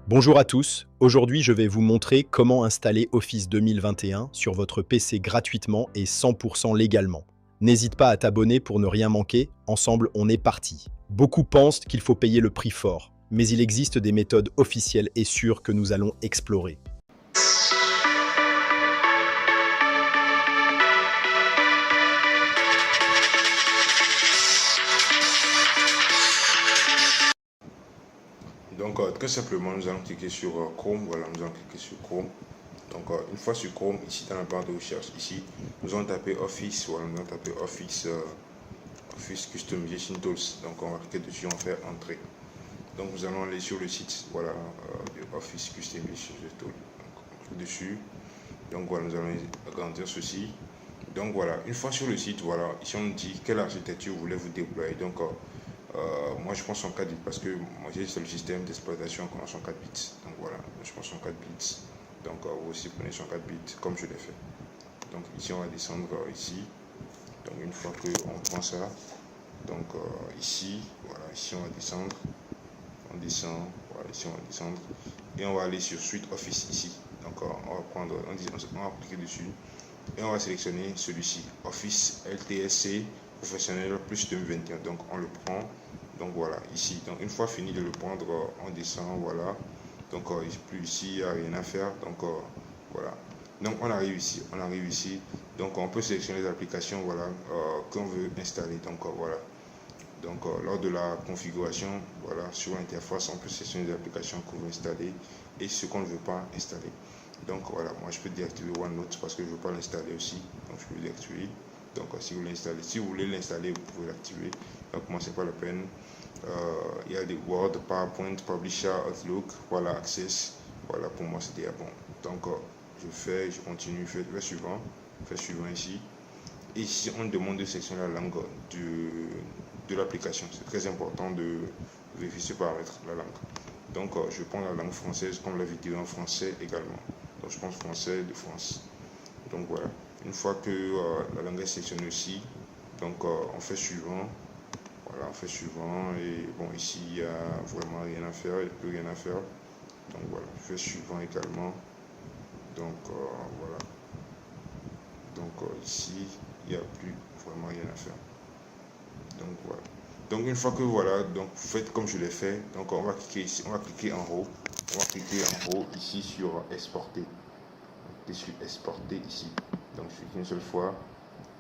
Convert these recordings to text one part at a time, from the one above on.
Bonjour à tous, aujourd'hui je vais vous montrer comment installer Office 2021 sur votre PC gratuitement et 100% légalement. N'hésite pas à t'abonner pour ne rien manquer, ensemble on est parti. Beaucoup pensent qu'il faut payer le prix fort, mais il existe des méthodes officielles et sûres que nous allons explorer. Donc très simplement, nous allons cliquer sur Chrome. Voilà, nous allons cliquer sur Chrome. Donc une fois sur Chrome, ici dans la barre de recherche, ici, nous allons taper Office. Voilà, nous allons taper Office Customization Tools. Donc on va cliquer dessus, on va faire Entrée. Donc nous allons aller sur le site, voilà, de Office Customization Tools. Donc on clique dessus. Donc voilà, nous allons agrandir ceci. Donc voilà, une fois sur le site, voilà, ici on nous dit quelle architecture vous voulez vous déployer. Donc moi je pense en 4 bits parce que moi j'ai le système d'exploitation commence en 4 bits. Donc voilà, je pense en 4 bits. Donc vous aussi prenez sur 4 bits comme je l'ai fait. Donc ici on va descendre ici. Donc une fois que on prend ça, donc ici, voilà, ici on va descendre. On descend, voilà, ici on va descendre. Et on va aller sur Suite Office ici. Donc on va prendre, on va cliquer dessus. Et on va sélectionner celui-ci, Office LTSC Professionnel plus 2021. Donc on le prend. Donc voilà, ici. Donc une fois fini de le prendre, on descend, voilà. Donc plus ici, il n'y a rien à faire. Donc voilà. Donc on arrive ici. Donc on peut sélectionner les applications, voilà, qu'on veut installer. Donc voilà. Donc lors de la configuration, voilà, sur l'interface, on peut sélectionner les applications qu'on veut installer et ce qu'on ne veut pas installer. Donc voilà, moi je peux désactiver OneNote parce que je ne veux pas l'installer aussi. Donc je peux le désactiver. Donc si vous voulez l'installer, vous pouvez l'activer. Donc moi c'est pas la peine. Il y a des Word, PowerPoint, Publisher, Outlook, voilà, Access. Voilà, pour moi c'était bon. Donc je continue, je fais suivant ici. Et ici on demande de sélectionner la langue de l'application. C'est très important de vérifier ce paramètre, la langue. Donc je prends la langue française comme la vidéo en français également. Donc je pense français de France. Donc voilà. Une fois que la langue est sélectionnée aussi, donc on fait suivant. Voilà, on fait suivant. Et bon, ici il n'y a vraiment rien à faire, il n'y a plus rien à faire. Donc voilà, je fais suivant également. Donc voilà. Donc ici, il n'y a plus vraiment rien à faire. Donc voilà. Donc une fois que voilà, donc vous faites comme je l'ai fait. Donc on va cliquer ici, on va cliquer en haut. On va cliquer en haut ici sur exporter. Sur exporter ici. Donc je clique une seule fois.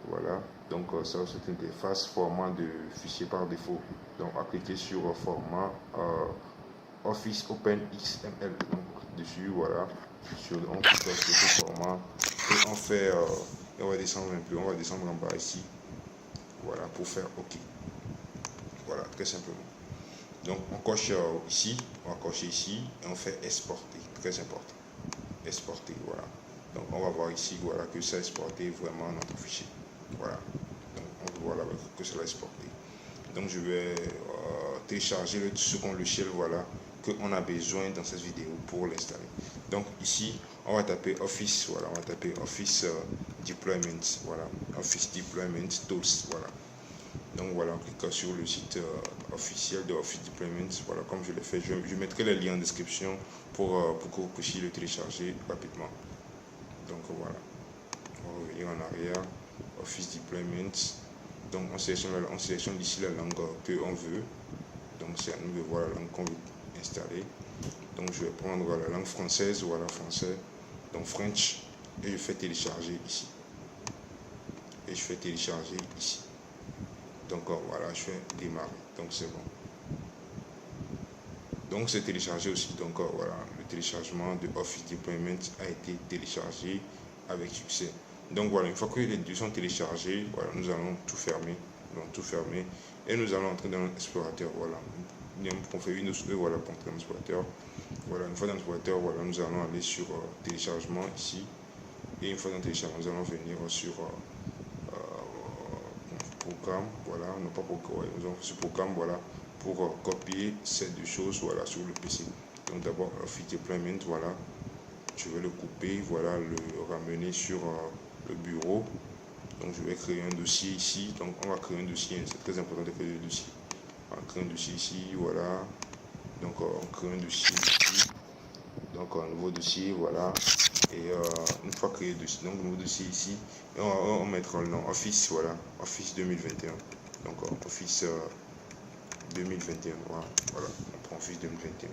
Voilà. Donc ça c'est une interface format de fichier par défaut. Donc on va cliquer sur format Office Open XML. Donc dessus, voilà. On clique sur ce format. Et on fait et on va descendre un peu. On va descendre en bas ici. Voilà, pour faire OK. Voilà, très simplement. Donc on coche ici, on va cocher ici et on fait exporter, très important. Exporter, voilà. Donc on va voir ici, voilà, que ça a exporté vraiment notre fichier. Voilà. Donc on voit là que ça l'a exporté. Donc je vais télécharger le second logiciel, voilà, qu'on a besoin dans cette vidéo pour l'installer. Donc ici, on va taper Office, voilà, on va taper Office Deployment, voilà, Office Deployment Tools, voilà. Donc voilà, on clique sur le site officiel de Office Deployment. Voilà, comme je l'ai fait, je mettrai les liens en description pour que vous puissiez le télécharger rapidement. Donc voilà, on va revenir en arrière, Office Deployment. Donc on sélectionne ici la langue que on veut. Donc c'est à nous de voir la langue qu'on veut installer. Donc je vais prendre la langue française, voilà, français, donc French, et je fais télécharger ici. Et je fais télécharger ici. Donc voilà, je fais démarrer. Donc c'est bon. Donc c'est téléchargé aussi. Donc voilà, le téléchargement de Office Deployment a été téléchargé avec succès. Donc voilà, une fois que les deux sont téléchargés, voilà, nous allons tout fermer. Nous allons tout fermer. Et nous allons entrer dans l'explorateur. Voilà. On fait une voilà pour entrer dans l'explorateur. Voilà, une fois dans l'explorateur, voilà, nous allons aller sur téléchargement ici. Et une fois dans le téléchargement, nous allons venir sur programme, voilà, non pas pour nous avons ce programme, voilà, pour copier ces deux choses, voilà, sur le PC. Donc d'abord Office Deployment, voilà, je vais le couper, voilà, le ramener sur le bureau. Donc je vais créer un dossier ici. Donc on va créer un dossier, c'est très important de créer un dossier. On va créer un dossier ici, voilà. Donc on crée un dossier ici. Donc un nouveau dossier, voilà. Et une fois créé le dossier, donc nouveau dossier ici, et on mettra le nom Office, voilà, Office 2021. Donc Office 2021, voilà, on prend Office 2021.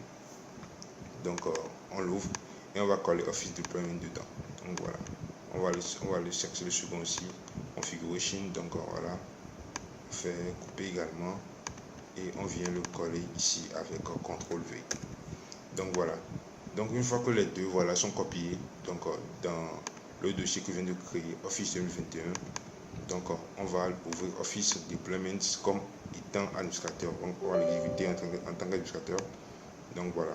Donc on l'ouvre et on va coller Office Deployment dedans. Donc voilà, on va le chercher le second aussi, Configuration, donc voilà, on fait couper également et on vient le coller ici avec CTRL V. Donc voilà, donc une fois que les deux voilà sont copiés, donc dans le dossier que je viens de créer, Office 2021, donc on va ouvrir Office Deployments comme étant administrateur, donc on va l'exécuter en tant qu'administrateur. Donc voilà,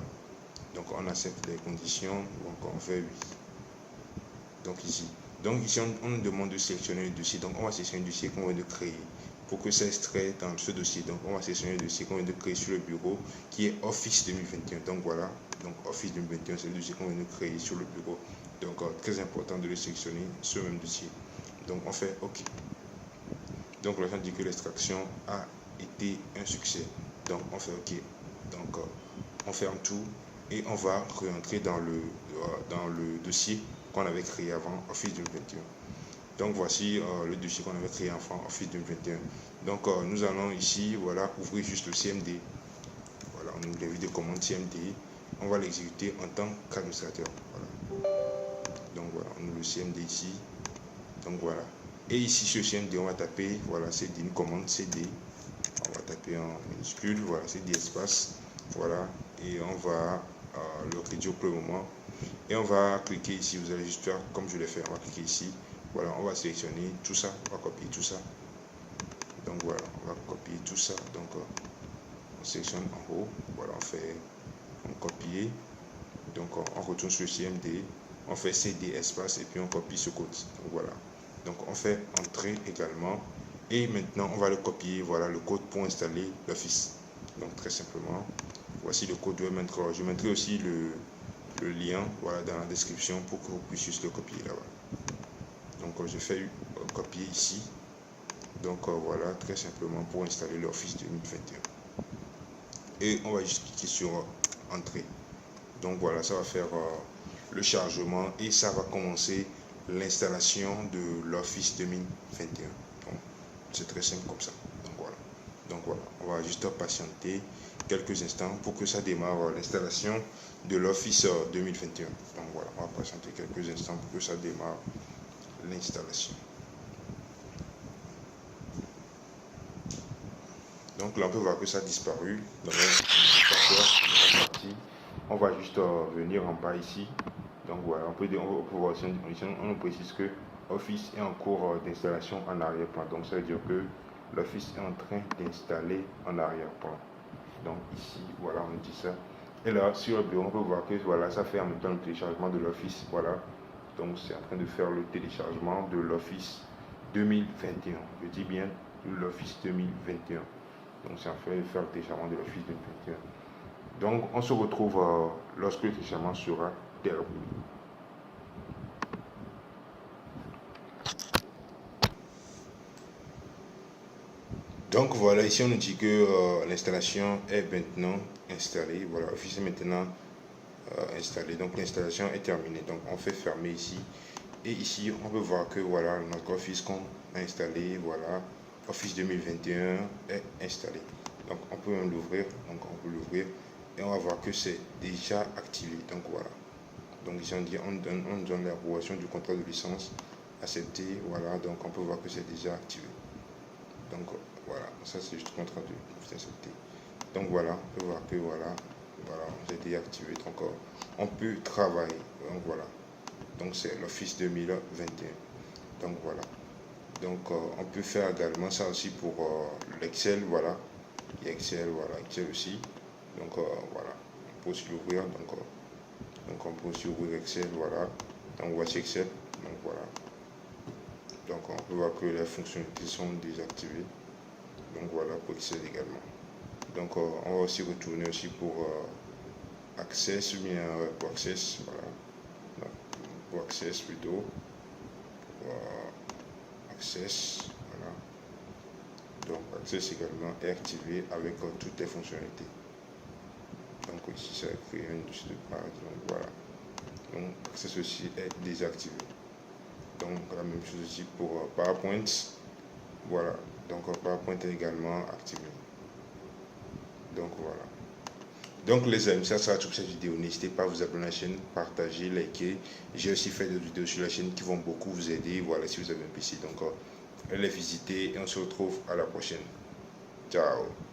donc on accepte les conditions, donc on fait oui. Donc ici on nous demande de sélectionner le dossier, donc on va sélectionner le dossier qu'on vient de créer pour que ça extrait dans ce dossier. Donc on va sélectionner le dossier qu'on vient de créer sur le bureau qui est Office 2021. Donc voilà, donc Office 2021 c'est le dossier qu'on vient de créer sur le bureau. Donc très important de le sélectionner, ce même dossier. Donc on fait OK. Donc là, on dit que l'extraction a été un succès. Donc on fait OK. Donc on ferme tout et on va rentrer dans le dossier qu'on avait créé avant, Office 2021. Donc voici le dossier qu'on avait créé avant, Office 2021. Donc nous allons ici, voilà, ouvrir juste le CMD. Voilà, on ouvre les vidéos de commande CMD. On va l'exécuter en tant qu'administrateur. Voilà. Donc voilà, on ouvre le CMD ici. Donc voilà. Et ici sur CMD, on va taper, voilà, CD, une commande CD. On va taper en minuscule, voilà, CD espace. Voilà. Et on va le réduire pour le moment. Et on va cliquer ici, vous allez juste faire comme je l'ai fait. On va cliquer ici. Voilà, on va sélectionner tout ça. On va copier tout ça. Donc voilà, on va copier tout ça. Donc on sélectionne en haut. Voilà, on copie. Donc on retourne sur le CMD. On fait CD espace et puis on copie ce code. Donc voilà. Donc on fait entrer également. Et maintenant on va le copier. Voilà le code pour installer l'Office. Donc très simplement, voici le code. Je mettrai aussi le lien, voilà, dans la description pour que vous puissiez le copier là-bas. Donc je fais copier ici. Donc voilà, très simplement pour installer l'Office 2021. Et on va juste cliquer sur entrée. Donc voilà, ça va faire le chargement et ça va commencer l'installation de l'Office 2021. Donc c'est très simple comme ça. Donc voilà, on va juste patienter quelques instants pour que ça démarre l'installation de l'Office 2021. Donc voilà, on va patienter quelques instants pour que ça démarre l'installation. Donc là on peut voir que ça a disparu. Donc, on va juste venir en bas ici. Donc voilà, on peut voir ici, on nous précise que Office est en cours d'installation en arrière-plan. Donc ça veut dire que l'Office est en train d'installer en arrière-plan. Donc ici, voilà, on dit ça. Et là, sur le bureau, on peut voir que voilà, ça fait en même temps le téléchargement de l'Office. Voilà. Donc c'est en train de faire le téléchargement de l'Office 2021. Je dis bien l'Office 2021. Donc c'est en train de faire le téléchargement de l'Office 2021. Donc on se retrouve lorsque le téléchargement sera terminé. Donc voilà, ici on nous dit que l'installation est maintenant installée. Voilà, Office est maintenant installé. Donc l'installation est terminée. Donc on fait fermer ici. Et ici on peut voir que voilà notre Office qu'on a installé. Voilà, Office 2021 est installé. Donc on peut l'ouvrir. Donc on peut l'ouvrir et on va voir que c'est déjà activé. Donc voilà. Donc ici on donne l'approbation du contrat de licence accepté. Voilà, donc on peut voir que c'est déjà activé. Donc voilà, ça c'est juste contrat de accepté. Donc voilà, on peut voir que voilà, j'ai été activé. Donc on peut travailler. Donc voilà. Donc c'est l'Office 2021. Donc voilà. Donc on peut faire également ça aussi pour l'Excel. Voilà. Il y a Excel, voilà, Excel aussi. Donc voilà. On peut aussi l'ouvrir. Donc on peut aussi ouvrir Excel. Voilà. Donc voici Excel. Donc voilà. Donc on peut voir que les fonctionnalités sont désactivées. Donc voilà pour Excel également. Donc on va aussi retourner aussi pour Access ou bien pour Access, voilà. Donc, pour Access plutôt. Access, voilà. Donc Access également est activé avec toutes les fonctionnalités. Donc ici ça a créé un dossier de page. Donc voilà. Donc Access aussi est désactivé. Donc la même chose aussi pour PowerPoint. Voilà, donc PowerPoint est également activé. Donc voilà. Donc les amis, ça sera tout pour cette vidéo. N'hésitez pas à vous abonner à la chaîne, partager, liker. J'ai aussi fait d'autres vidéos sur la chaîne qui vont beaucoup vous aider. Voilà, si vous avez un PC. Donc allez visiter et on se retrouve à la prochaine. Ciao.